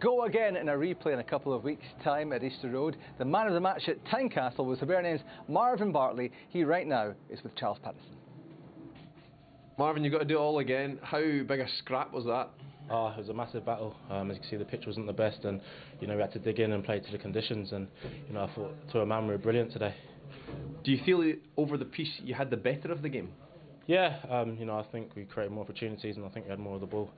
go again in a replay in a couple of weeks' time at Easter Road. The man of the match at Tynecastle was Hibernian's Marvin Bartley. He right now is with Charles Patterson. Marvin, you've got to do it all again. How big a scrap was that? Oh, it was a massive battle. As you can see, the pitch wasn't the best, and we had to dig in and play to the conditions. And I thought, to a man, we were brilliant today. Do you feel over the piece you had the better of the game? Yeah, I think we created more opportunities, and I think we had more of the ball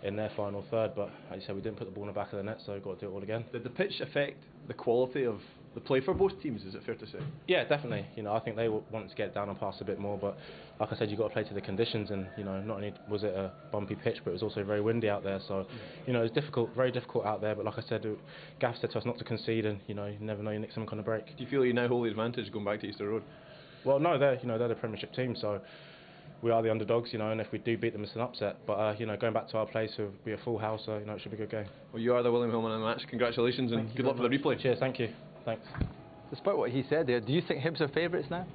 in their final third. But like you said, we didn't put the ball in the back of the net, so we've got to do it all again. Did the pitch affect the quality of the play for both teams? Is it fair to say? Yeah, definitely. I think they wanted to get down and pass a bit more, but like I said, you've got to play to the conditions. And not only was it a bumpy pitch, but it was also very windy out there. So it was difficult, very difficult out there. But like I said, Gaff said to us not to concede, and you never know, you nick something on a break. Do you feel you now hold the advantage going back to Easter Road? Well, no, they're the Premiership team, so we are the underdogs, and if we do beat them, it's an upset. But going back to our place, it'll be a full house, so it should be a good game. Well, you are the William Hill man of the match. Congratulations and good luck for the replay. Cheers, thank you. Thanks. Despite what he said there, do you think Hibs are favourites now?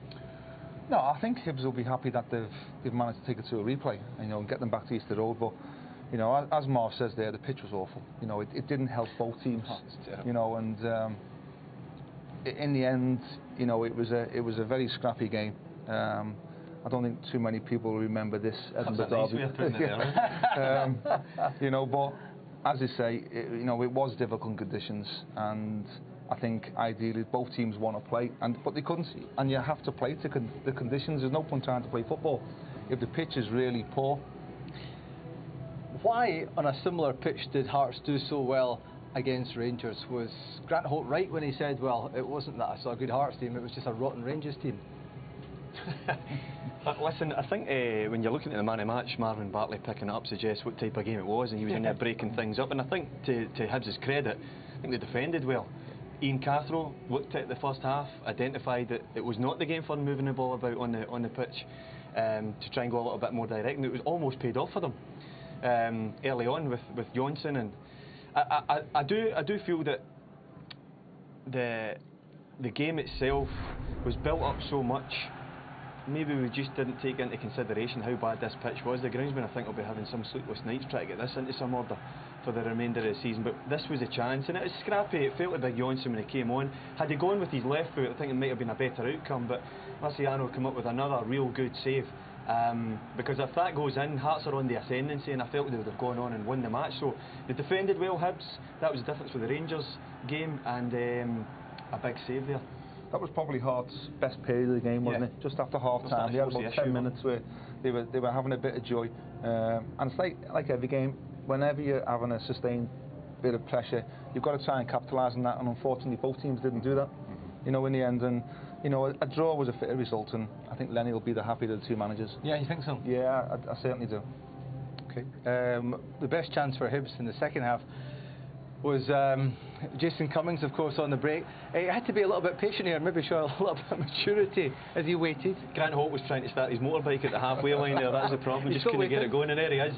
No, I think Hibs will be happy that they've managed to take it to a replay, and get them back to Easter Road. But as Marv says there, the pitch was awful. It didn't help both teams. And in the end, it was a very scrappy game. I don't think too many people remember this Edinburgh derby. But as I say, it was difficult conditions, and I think ideally both teams want to play, but they couldn't. And you have to play to the conditions. There's no point trying to play football if the pitch is really poor. Why, on a similar pitch, did Hearts do so well against Rangers? Was Grant Holt right when he said, well, it wasn't that I saw a good Hearts team, it was just a rotten Rangers team? Listen, I think when you're looking at the man of the match, Marvin Bartley picking it up suggests what type of game it was, and he was in there breaking things up. And I think, to Hibs' credit, I think they defended well. Ian Cathro looked at the first half, identified that it was not the game for moving the ball about on the pitch, to try and go a little bit more direct, and it was almost paid off for them early on with Johnson. And I do feel that the game itself was built up so much. Maybe we just didn't take into consideration how bad this pitch was. The groundsman, I think, will be having some sleepless nights trying to get this into some order for the remainder of the season. But this was a chance, and it was scrappy. It felt like Johnson when he came on. Had he gone with his left foot, I think it might have been a better outcome. But Marciano came up with another real good save. Because if that goes in, Hearts are on the ascendancy, and I felt they would have gone on and won the match. So they defended well, Hibs. That was the difference with the Rangers game, and a big save there. That was probably Hearts' best period of the game, wasn't it? Just after half time, they had about 10 minutes where they were having a bit of joy. And it's like every game, whenever you're having a sustained bit of pressure, you've got to try and capitalise on that. And unfortunately, both teams didn't do that. In the end, and a draw was a fitter result. And I think Lenny will be the happier of the two managers. Yeah, you think so? Yeah, I certainly do. Okay. The best chance for Hibs in the second half was Jason Cummings, of course, on the break. He had to be a little bit patient here, maybe show a little bit of maturity as he waited. Grant Holt was trying to start his motorbike at the halfway line there. That was the problem. Just couldn't get it going, and there he is.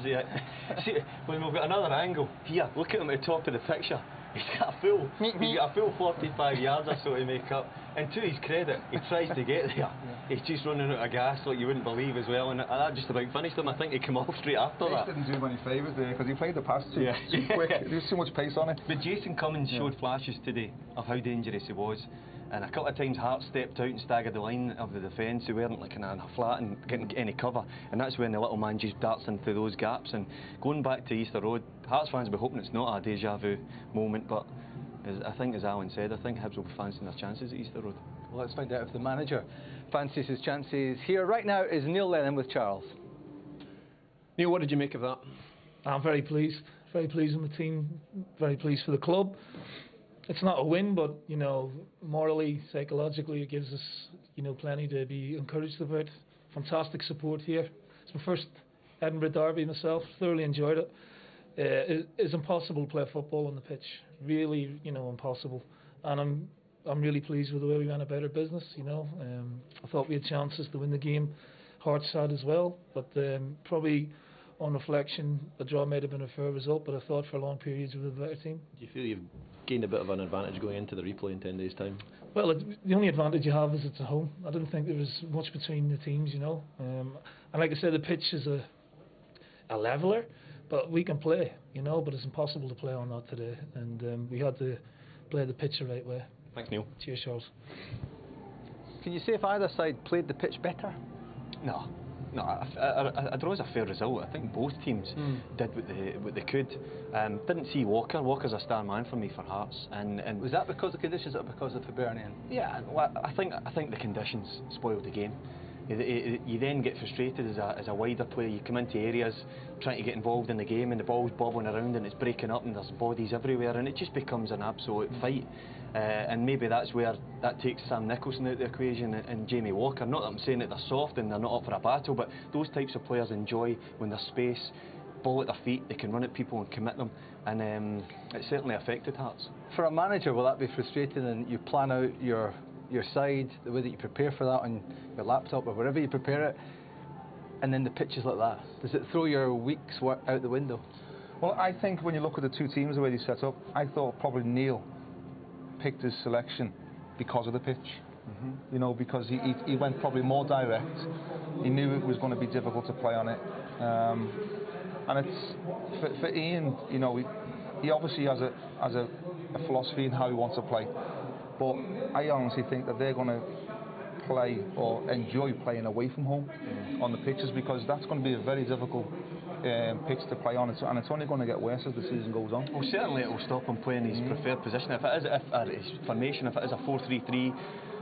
See, when we've got another angle here, look at him at the top of the picture. He's got a full 45 yards or so to make up. And to his credit, he tries to get there. He's just running out of gas like you wouldn't believe as well. And that just about finished him. I think he came off straight after that. He didn't do many favours there because he played the pass too quick. There was too much pace on it. But Jason Cummings showed flashes today of how dangerous he was. And a couple of times Hearts stepped out and staggered the line of the defence. They weren't like in a flat and getting any cover. And that's when the little man just darts into those gaps. And going back to Easter Road, Hearts fans will be hoping it's not a deja vu moment, but I think, as Alan said, I think Hibs will be fancying their chances at Easter Road. Well, let's find out if the manager fancies his chances. Here right now is Neil Lennon with Charles. Neil, what did you make of that? I'm very pleased with the team, very pleased for the club. It's not a win, but morally, psychologically, it gives us plenty to be encouraged about. Fantastic support here. It's my first Edinburgh derby myself. Thoroughly enjoyed it. It's impossible to play football on the pitch. Really, impossible. And I'm really pleased with the way we went about our business. I thought we had chances to win the game. Hearts had as well, but probably on reflection, a draw might have been a fair result. But I thought for long periods we were the better team. Do you feel you've gained a bit of an advantage going into the replay in 10 days' time? Well, the only advantage you have is it's at home. I didn't think there was much between the teams, And like I said, the pitch is a leveler. But we can play, you know, but it's impossible to play on that today, and we had to play the pitch the right way. Thanks, Neil. Cheers, Charles. Can you say if either side played the pitch better? No, a draw is a fair result. I think both teams did what they could. Didn't see Walker. Walker's a star man for me for Hearts. And Was that because of conditions or because of Hibernian? yeah, well, I think the conditions spoiled the game. You then get frustrated as a wider player. You come into areas trying to get involved in the game, and the ball's bobbling around and it's breaking up and there's bodies everywhere, and it just becomes an absolute fight. And maybe that's where that takes Sam Nicholson out of the equation and Jamie Walker. Not that I'm saying that they're soft and they're not up for a battle, but those types of players enjoy when there's space, ball at their feet, they can run at people and commit them, and it certainly affected Hearts. For a manager, will that be frustrating, and you plan out your side, the way that you prepare for that on your laptop or wherever you prepare it, and then the pitch is like that? Does it throw your week's work out the window? Well, I think when you look at the two teams, the way they set up, I thought probably Neil picked his selection because of the pitch. You know, because he went probably more direct. He knew it was going to be difficult to play on it. And it's for Ian, you know, he obviously has a philosophy in how he wants to play. But I honestly think that they're going to play or enjoy playing away from home on the pitches, because that's going to be a very difficult pitch to play on, and it's only going to get worse as the season goes on. Well, certainly it will stop him playing his preferred position. If his formation, if it is a 4-3-3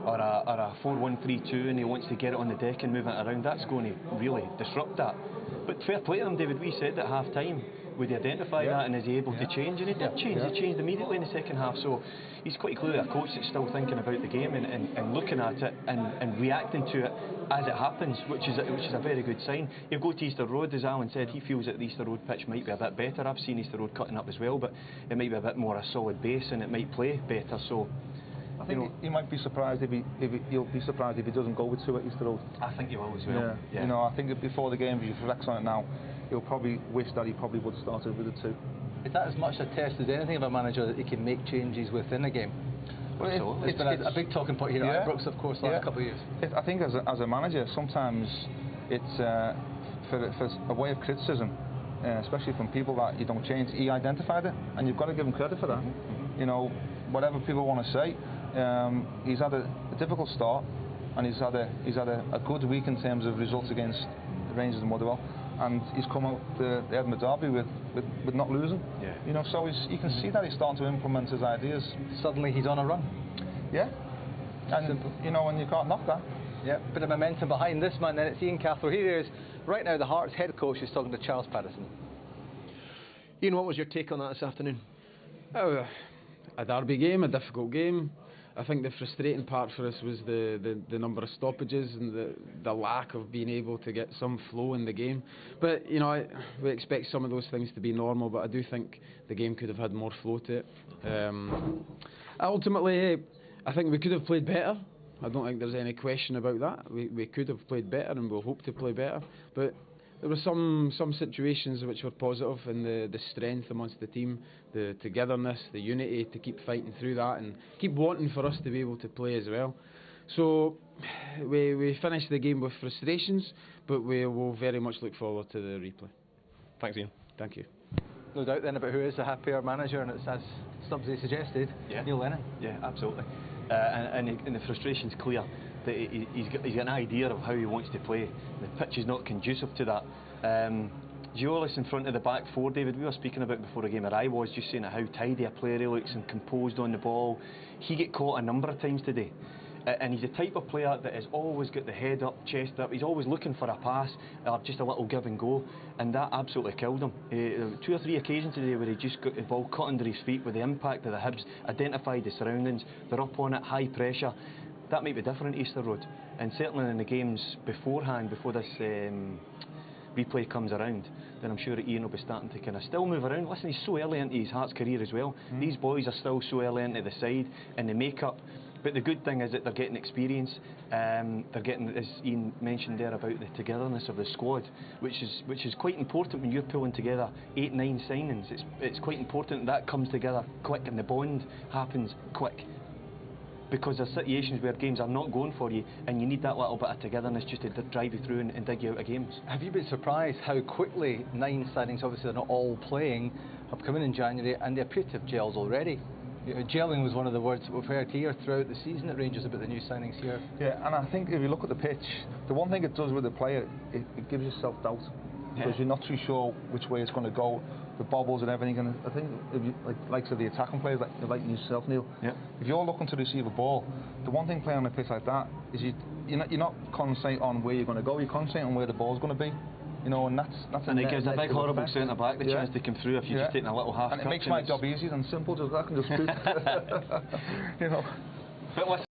or a 4-1-3-2, and he wants to get it on the deck and move it around, that's going to really disrupt that. But fair play to him, David. We said at half time, would he identify that, and is he able to change? And he did change. He changed immediately in the second half. So he's quite clearly a coach that's still thinking about the game and looking at it and reacting to it as it happens, which is a very good sign. You go to Easter Road, as Alan said, he feels that the Easter Road pitch might be a bit better. I've seen Easter Road cutting up as well, but it might be a bit more a solid base and it might play better. So I think he might be surprised he'll be surprised if he doesn't go with two at Easter Road. I think he will as well. Yeah. You know, I think before the game, if he reflects on it now, he'll probably wish that he probably would have started with the two. Is that as much a test as anything of a manager, that he can make changes within a game? Well, it's been a big talking point here at Ibrox, of course, last couple of years. I think as a manager, sometimes it's for a way of criticism, especially from people that you don't change. He identified it, and you've got to give him credit for that. You know, whatever people want to say, he's had a difficult start, and he's had a good week in terms of results against the Rangers and Motherwell, and he's come out the Edinburgh Derby with not losing. Yeah. You know, so you can see that he's starting to implement his ideas. Suddenly he's on a run. Yeah. And simple. you know, and you can't knock that. Yeah, bit of momentum behind this man. Then it's Ian Cathro. Here he is right now. The Hearts head coach is talking to Charles Patterson. Ian, what was your take on that this afternoon? Oh, a derby game, a difficult game. I think the frustrating part for us was the number of stoppages and the lack of being able to get some flow in the game. But you know, we expect some of those things to be normal, but I do think the game could have had more flow to it. Ultimately, I think we could have played better. I don't think there's any question about that. We could have played better, and we'll hope to play better. But there were some situations which were positive, and the strength amongst the team, the togetherness, the unity to keep fighting through that and keep wanting for us to be able to play as well. So we finished the game with frustrations, but we will very much look forward to the replay. Thanks, Ian. Thank you. No doubt then about who is the happier manager, and it's as somebody suggested, Neil Lennon. Yeah, absolutely. And the frustration's clear. That he's got an idea of how he wants to play. The pitch is not conducive to that. Giolis in front of the back four, David, we were speaking about before the game, or I was just saying how tidy a player he looks and composed on the ball. He get caught a number of times today. And he's the type of player that has always got the head up, chest up. He's always looking for a pass or just a little give and go, and that absolutely killed him. 2 or 3 occasions today where he just got the ball cut under his feet with the impact of the Hibs, identified the surroundings, they're up on it, high pressure. That might be different at Easter Road, and certainly in the games beforehand, before this replay comes around, then I'm sure Ian will be starting to kind of still move around. Listen, he's so early into his Hearts career as well. These boys are still so early into the side and the make-up. But the good thing is that they're getting experience. They're getting, as Ian mentioned there, about the togetherness of the squad, which is quite important when you're pulling together 8, 9 signings. It's quite important that comes together quick and the bond happens quick. because there's situations where games are not going for you, and you need that little bit of togetherness just to drive you through and dig you out of games. Have you been surprised how quickly 9 signings, obviously they're not all playing, have come in January and they appear to have gelled already? Gelling was one of the words that we've heard here throughout the season at Rangers about the new signings here. Yeah, and I think if you look at the pitch, the one thing it does with the player, it gives you self-doubt. Because you're not too sure which way it's going to go, the bobbles and everything. And I think if you like the attacking players, like yourself, Neil. Yeah. If you're looking to receive a ball, the one thing playing on a pitch like that is you're not concentrating on where you're going to go. You're concentrating on where the ball's going to be. You know, and that's and it gives a big horrible centre back the chance to come through if you're just taking a little half. And it makes my job easier and simple. Just I can just shoot. You know. But listen.